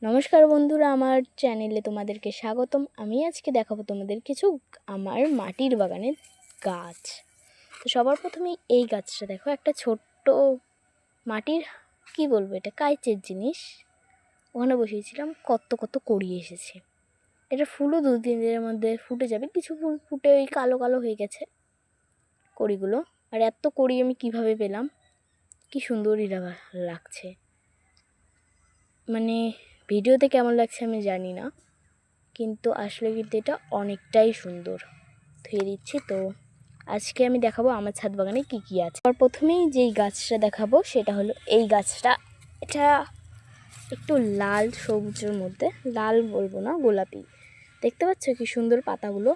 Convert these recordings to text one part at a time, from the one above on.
নমস্কার বন্ধুরা, আমার চ্যানেলে তোমাদেরকে স্বাগতম। আমি আজকে দেখাবো তোমাদের কিছু আমার মাটির বাগানের গাছ। তো সবার প্রথমেই এই গাছটা দেখো, একটা ছোট্ট মাটির কি বলবো, এটা কাইচের জিনিস। ওখানে বসিয়েছিলাম, কত কত কড়ি এসেছে। এটা ফুলও 2-3 দিনের মধ্যে ফুটে যাবে। কিছু ফুল ফুটে ওই কালো কালো হয়ে গেছে কড়িগুলো। আর এত কড়ি আমি কিভাবে পেলাম, কি সুন্দরই লাগছে। মানে ভিডিওতে কেমন লাগছে আমি জানি না, কিন্তু আসলে কিন্তু এটা অনেকটাই সুন্দর। ধুয়ে দিচ্ছি। তো আজকে আমি দেখাবো আমার ছাদ বাগানে কী কী আছে। আর প্রথমেই যেই গাছটা দেখাবো সেটা হলো এই গাছটা। এটা একটু লাল সবুজের মধ্যে, লাল বলবো না, গোলাপি। দেখতে পাচ্ছ কি সুন্দর পাতাগুলো।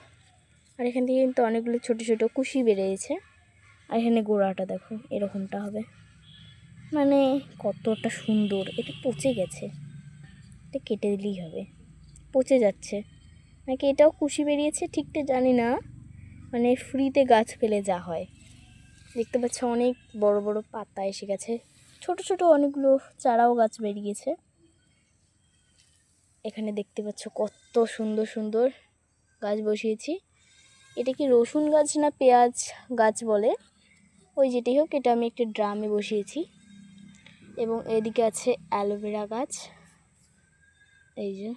আর এখান থেকে কিন্তু অনেকগুলো ছোটো ছোটো কুশি বেরিয়েছে। আর এখানে গোড়াটা দেখো, এরকমটা হবে। মানে কতটা সুন্দর। এটা পচে গেছে, এটা কেটে দিলেই হবে। পচে যাচ্ছে নাকি এটাও কুশি বেরিয়েছে ঠিকটা জানি না। মানে ফ্রিতে গাছ পেলে যা হয়। দেখতে পাচ্ছ অনেক বড় বড় পাতা এসে গেছে, ছোট ছোট অনেকগুলো চারাও গাছ বেরিয়েছে। এখানে দেখতে পাচ্ছ কত সুন্দর সুন্দর গাছ বসিয়েছি। এটা কি রসুন গাছ না পেঁয়াজ গাছ বলে, ওই যেটাই হোক, এটা আমি একটা ড্রামে বসিয়েছি। এবং এদিকে আছে অ্যালোভেরা গাছ, এই যে